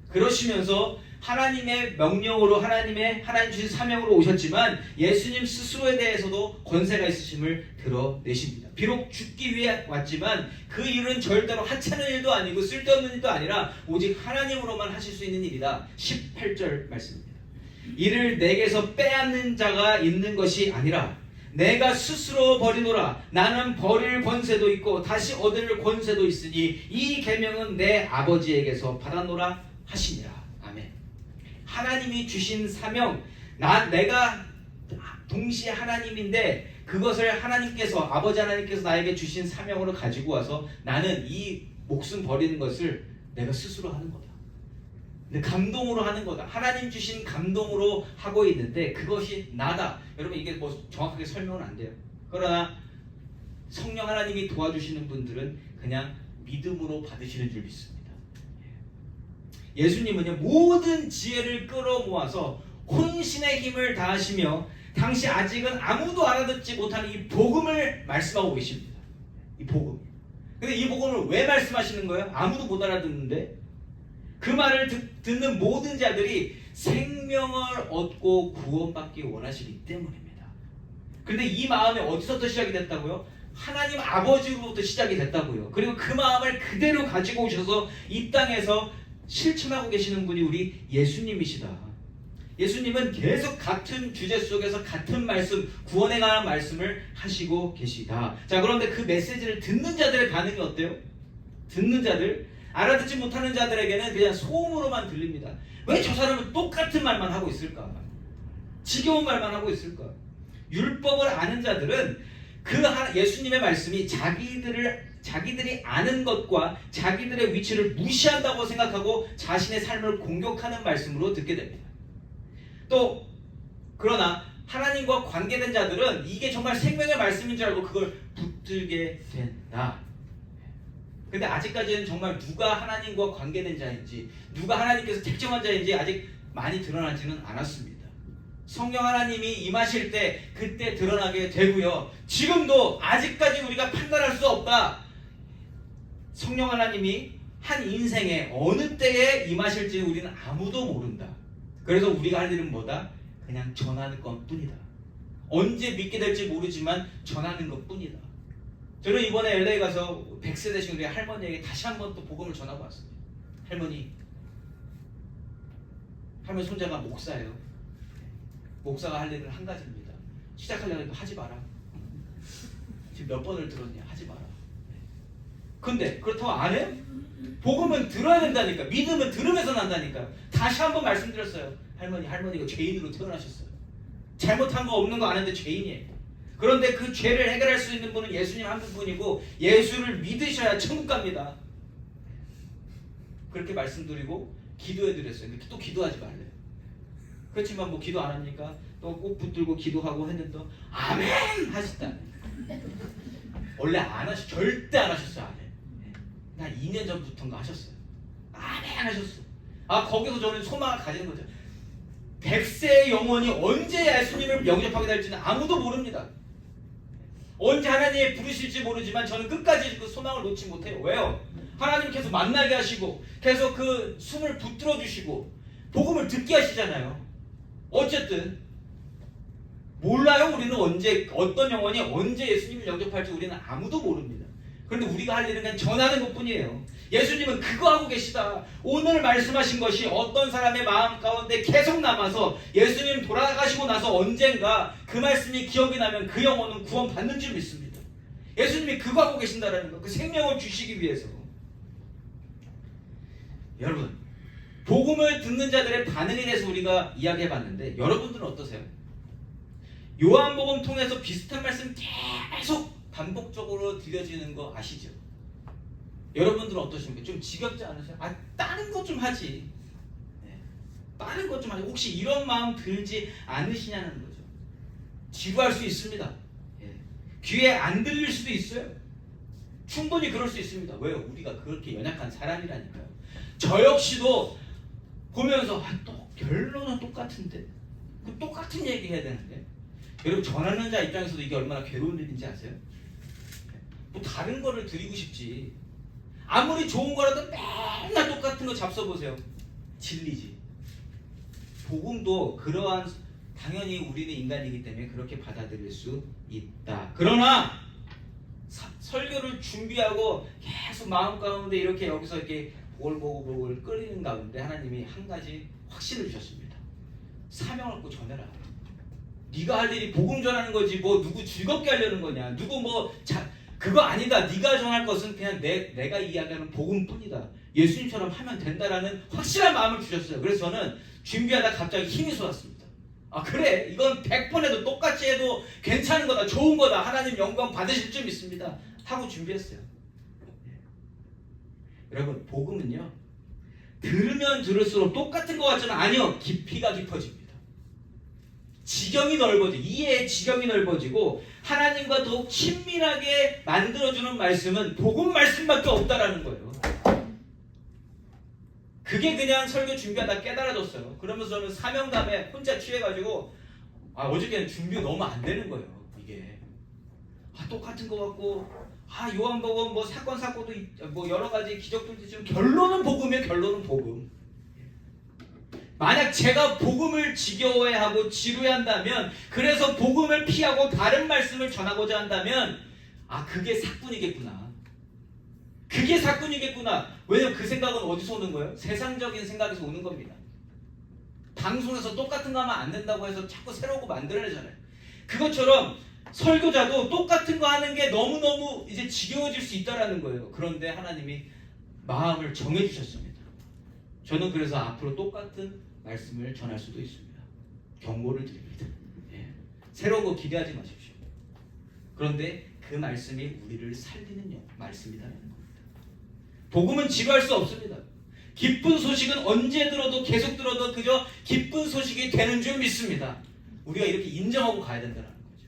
그러시면서 하나님의 명령으로 하나님 주신 사명으로 오셨지만 예수님 스스로에 대해서도 권세가 있으심을 드러내십니다. 비록 죽기 위해 왔지만 그 일은 절대로 하찮은 일도 아니고 쓸데없는 일도 아니라 오직 하나님으로만 하실 수 있는 일이다. 18절 말씀입니다. 이를 내게서 빼앗는 자가 있는 것이 아니라 내가 스스로 버리노라. 나는 버릴 권세도 있고 다시 얻을 권세도 있으니 이 계명은 내 아버지에게서 받았노라 하시니라. 아멘. 하나님이 주신 사명, 내가 동시에 하나님인데 그것을 하나님께서 아버지 하나님께서 나에게 주신 사명으로 가지고 와서 나는 이 목숨 버리는 것을 내가 스스로 하는 거다. 근데 감동으로 하는 거다. 하나님 주신 감동으로 하고 있는데 그것이 나다. 여러분 이게 뭐 정확하게 설명은 안 돼요. 그러나 성령 하나님이 도와주시는 분들은 그냥 믿음으로 받으시는 줄 믿습니다. 예수님은요 모든 지혜를 끌어모아서 혼신의 힘을 다하시며 당시 아직은 아무도 알아듣지 못하는 이 복음을 말씀하고 계십니다. 이 복음. 근데 이 복음을 왜 말씀하시는 거예요? 아무도 못 알아듣는데 그 말을 듣는 모든 자들이 생명을 얻고 구원받기 원하시기 때문입니다. 그런데 이 마음이 어디서부터 시작이 됐다고요? 하나님 아버지로부터 시작이 됐다고요. 그리고 그 마음을 그대로 가지고 오셔서 이 땅에서 실천하고 계시는 분이 우리 예수님이시다. 예수님은 계속 같은 주제 속에서 같은 말씀, 구원에 관한 말씀을 하시고 계시다. 자, 그런데 그 메시지를 듣는 자들의 반응이 어때요? 듣는 자들, 알아듣지 못하는 자들에게는 그냥 소음으로만 들립니다. 왜 저 사람은 똑같은 말만 하고 있을까? 지겨운 말만 하고 있을까? 율법을 아는 자들은 그 예수님의 말씀이 자기들이 아는 것과 자기들의 위치를 무시한다고 생각하고 자신의 삶을 공격하는 말씀으로 듣게 됩니다. 또 그러나 하나님과 관계된 자들은 이게 정말 생명의 말씀인 줄 알고 그걸 붙들게 된다. 근데 아직까지는 정말 누가 하나님과 관계된 자인지 누가 하나님께서 택정한 자인지 아직 많이 드러나지는 않았습니다. 성령 하나님이 임하실 때 그때 드러나게 되고요. 지금도 아직까지 우리가 판단할 수 없다. 성령 하나님이 한 인생에 어느 때에 임하실지 우리는 아무도 모른다. 그래서 우리가 할 일은 뭐다? 그냥 전하는 것뿐이다. 언제 믿게 될지 모르지만 전하는 것뿐이다. 저는 이번에 LA 가서 100세 되신 우리 할머니에게 다시 한번 또 복음을 전하고 왔습니다. 할머니 손자가 목사예요. 목사가 할 일은 한 가지입니다. 시작하려니까 하지 마라. 지금 몇 번을 들었냐? 하지 마라. 근데 그렇다고 안 해요? 복음은 들어야 된다니까. 믿음은 들으면서 난다니까. 다시 한번 말씀드렸어요. 할머니가 죄인으로 태어나셨어요. 잘못한 거 없는 거 아는데 죄인이에요. 그런데 그 죄를 해결할 수 있는 분은 예수님 한 분뿐이고 예수를 믿으셔야 천국 갑니다. 그렇게 말씀드리고 기도해드렸어요. 근데 또 기도하지 말래요. 그렇지만 뭐 기도 안 합니까? 또 꼭 붙들고 기도하고 했는데 아멘 하셨다. 원래 안 하셨, 절대 안 하셨어요. 아멘. 한 2년 전부터인가 하셨어요. 아멘 하셨어. 거기서 저는 소망을 가지는 거죠. 100세의 영혼이 언제 예수님을 영접하게 될지는 아무도 모릅니다. 언제 하나님이 부르실지 모르지만 저는 끝까지 그 소망을 놓지 못해요. 왜요? 하나님께서 만나게 하시고 계속 그 숨을 붙들어 주시고 복음을 듣게 하시잖아요. 어쨌든 몰라요. 우리는 언제 어떤 영혼이 언제 예수님을 영접할지 우리는 아무도 모릅니다. 그런데 우리가 할 일은 그냥 전하는 것뿐이에요. 예수님은 그거 하고 계시다. 오늘 말씀하신 것이 어떤 사람의 마음 가운데 계속 남아서 예수님 돌아가시고 나서 언젠가 그 말씀이 기억이 나면 그 영혼은 구원받는 줄 믿습니다. 예수님이 그거 하고 계신다라는 거. 그 생명을 주시기 위해서. 여러분, 복음을 듣는 자들의 반응에 대해서 우리가 이야기해봤는데 여러분들은 어떠세요? 요한복음 통해서 비슷한 말씀 계속 반복적으로 들려지는 거 아시죠? 여러분들은 어떠십니까? 좀 지겹지 않으세요? 다른 것 좀 하지. 다른 것 좀 하지. 혹시 이런 마음 들지 않으시냐는 거죠. 지루할 수 있습니다. 귀에 안 들릴 수도 있어요. 충분히 그럴 수 있습니다. 왜요? 우리가 그렇게 연약한 사람이라니까요. 저 역시도 보면서 또 결론은 똑같은데 똑같은 얘기 해야 되는데 여러분 전하는 자 입장에서도 이게 얼마나 괴로운 일인지 아세요? 뭐 다른 거를 드리고 싶지. 아무리 좋은 거라도 맨날 똑같은 거 잡숴보세요. 진리지. 복음도 그러한 당연히 우리는 인간이기 때문에 그렇게 받아들일 수 있다. 그러나 설교를 준비하고 계속 마음 가운데 이렇게 여기서 이렇게 보글보글 끓이는 가운데 하나님이 한 가지 확신을 주셨습니다. 사명을 갖고 전해라. 네가 할 일이 복음 전하는 거지 뭐 누구 즐겁게 하려는 거냐. 누구 그거 아니다. 네가 전할 것은 그냥 내가 이야기하는 복음뿐이다. 예수님처럼 하면 된다라는 확실한 마음을 주셨어요. 그래서 저는 준비하다 갑자기 힘이 솟았습니다. 그래 이건 100번 해도 똑같이 해도 괜찮은 거다. 좋은 거다. 하나님 영광 받으실 줄 믿습니다. 하고 준비했어요. 여러분 복음은요 들으면 들을수록 똑같은 것 같지는 아니요. 깊이가 깊어집니다. 지경이 넓어지고 이해의 지경이 넓어지고 하나님과 더욱 친밀하게 만들어주는 말씀은 복음 말씀밖에 없다라는 거예요. 그게 그냥 설교 준비하다 깨달아졌어요. 그러면서 저는 사명감에 혼자 취해가지고 어저께는 준비가 너무 안 되는 거예요. 이게 똑같은 거 같고 요한복음 뭐 사건도 뭐 여러 가지 기적들도 있지만 결론은 복음이에요. 결론은 복음. 만약 제가 복음을 지겨워해하고 지루해한다면 그래서 복음을 피하고 다른 말씀을 전하고자 한다면 그게 사꾼이겠구나. 그게 사꾼이겠구나. 왜냐면 그 생각은 어디서 오는 거예요? 세상적인 생각에서 오는 겁니다. 방송에서 똑같은 거 하면 안 된다고 해서 자꾸 새로운 거 만들어내잖아요. 그것처럼 설교자도 똑같은 거 하는 게 너무너무 이제 지겨워질 수 있다는 거예요. 그런데 하나님이 마음을 정해주셨습니다. 저는 그래서 앞으로 똑같은 말씀을 전할 수도 있습니다. 경고를 드립니다. 새로운 거 기대하지 마십시오. 그런데 그 말씀이 우리를 살리는 말씀이라는 겁니다. 복음은 지루할 수 없습니다. 기쁜 소식은 언제 들어도 계속 들어도 그저 기쁜 소식이 되는 줄 믿습니다. 우리가 이렇게 인정하고 가야 된다는 거죠.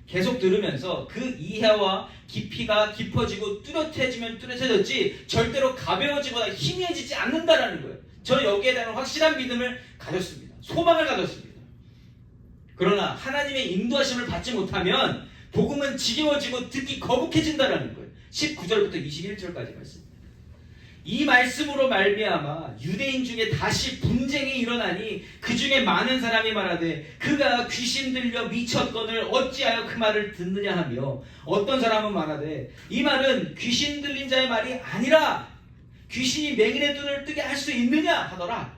계속 들으면서 그 이해와 깊이가 깊어지고 뚜렷해지면 뚜렷해졌지 절대로 가벼워지거나 희미해지지 않는다는 거예요. 저는 여기에 대한 확실한 믿음을 가졌습니다. 소망을 가졌습니다. 그러나 하나님의 인도하심을 받지 못하면 복음은 지겨워지고 듣기 거북해진다는 거예요. 19절부터 21절까지 말씀입니다. 이 말씀으로 말미암아 유대인 중에 다시 분쟁이 일어나니 그 중에 많은 사람이 말하되 그가 귀신 들려 미쳤거늘 어찌하여 그 말을 듣느냐 하며 어떤 사람은 말하되 이 말은 귀신 들린 자의 말이 아니라 귀신이 맹인의 눈을 뜨게 할 수 있느냐 하더라.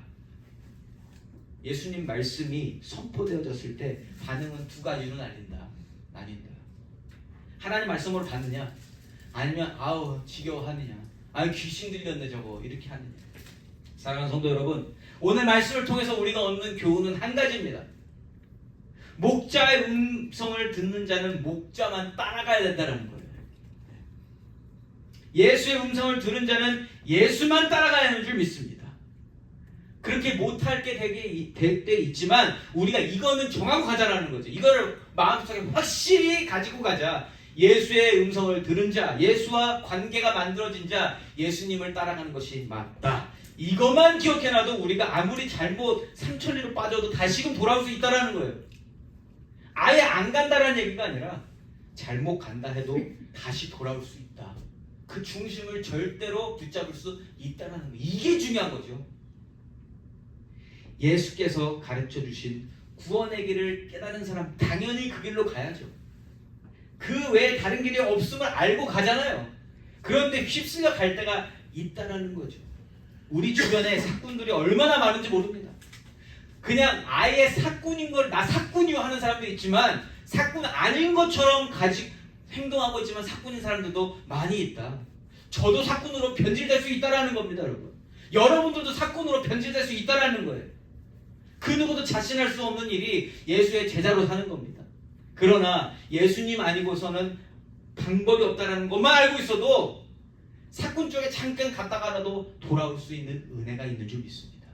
예수님 말씀이 선포되어졌을 때 반응은 두 가지로 나뉜다. 하나님 말씀으로 받느냐 아니면 지겨워하느냐 귀신 들렸네 저거 이렇게 하느냐. 사랑하는 성도 여러분, 오늘 말씀을 통해서 우리가 얻는 교훈은 한 가지입니다. 목자의 음성을 듣는 자는 목자만 따라가야 된다는 거예요. 예수의 음성을 들은 자는 예수만 따라가야 하는 줄 믿습니다. 그렇게 못할 게 될 때 있지만 우리가 이거는 정하고 가자라는 거죠. 이거를 마음속에 확실히 가지고 가자. 예수의 음성을 들은 자, 예수와 관계가 만들어진 자, 예수님을 따라가는 것이 맞다. 이것만 기억해놔도 우리가 아무리 잘못 삼천리로 빠져도 다시금 돌아올 수 있다는 거예요. 아예 안 간다라는 얘기가 아니라 잘못 간다 해도 다시 돌아올 수 있다. 그 중심을 절대로 붙잡을 수 있다는 거예요. 이게 중요한 거죠. 예수께서 가르쳐 주신 구원의 길을 깨달은 사람 당연히 그 길로 가야죠. 그 외에 다른 길이 없음을 알고 가잖아요. 그런데 휩쓸려 갈 때가 있다는 거죠. 우리 주변에 사꾼들이 얼마나 많은지 모릅니다. 그냥 아예 사꾼인 걸 나 사꾼이요 하는 사람도 있지만 사꾼 아닌 것처럼 행동하고 있지만 사꾼인 사람들도 많이 있다. 저도 사꾼으로 변질될 수 있다는 겁니다, 여러분. 여러분들도 사꾼으로 변질될 수 있다는 거예요. 그 누구도 자신할 수 없는 일이 예수의 제자로 사는 겁니다. 그러나 예수님 아니고서는 방법이 없다는 것만 알고 있어도 사건 쪽에 잠깐 갔다가라도 돌아올 수 있는 은혜가 있는 줄 믿습니다.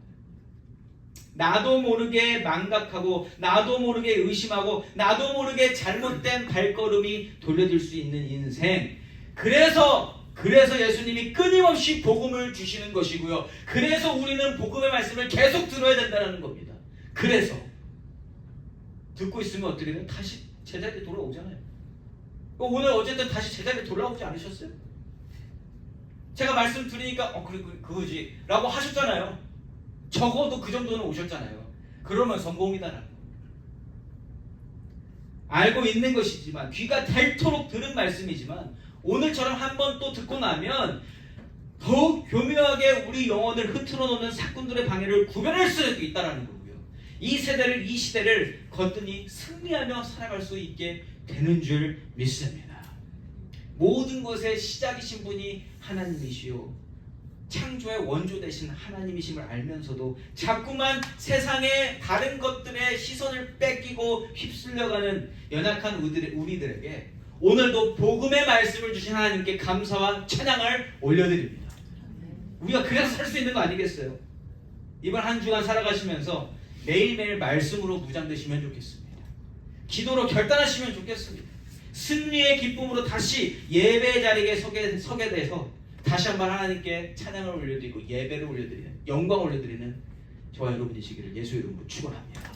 나도 모르게 망각하고 나도 모르게 의심하고 나도 모르게 잘못된 발걸음이 돌려질 수 있는 인생. 그래서 예수님이 끊임없이 복음을 주시는 것이고요. 그래서 우리는 복음의 말씀을 계속 들어야 된다는 겁니다. 그래서 듣고 있으면 어떻게 돼요? 다시 제자리에 돌아오잖아요. 오늘 어쨌든 다시 제자리에 돌아오지 않으셨어요? 제가 말씀 드리니까 그래 그거지 라고 하셨잖아요. 적어도 그 정도는 오셨잖아요. 그러면 성공이다라고 알고 있는 것이지만, 귀가 닳도록 들은 말씀이지만 오늘처럼 한번 또 듣고 나면 더욱 교묘하게 우리 영혼을 흐트러 놓는 사건들의 방해를 구별할 수 있다는 거고요. 이 시대를 거뜬히 승리하며 살아갈 수 있게 되는 줄 믿습니다. 모든 것의 시작이신 분이 하나님이시요 창조의 원조 되신 하나님이심을 알면서도 자꾸만 세상의 다른 것들의 시선을 뺏기고 휩쓸려가는 연약한 우리들에게 오늘도 복음의 말씀을 주신 하나님께 감사와 찬양을 올려드립니다. 우리가 그래서 살 수 있는 거 아니겠어요? 이번 한 주간 살아가시면서 매일매일 말씀으로 무장되시면 좋겠습니다. 기도로 결단하시면 좋겠습니다. 승리의 기쁨으로 다시 예배 자리에 서게 돼서 다시 한번 하나님께 찬양을 올려드리고 예배를 올려드리는, 영광을 올려드리는 저와 여러분이시기를 예수 이름으로 축원합니다.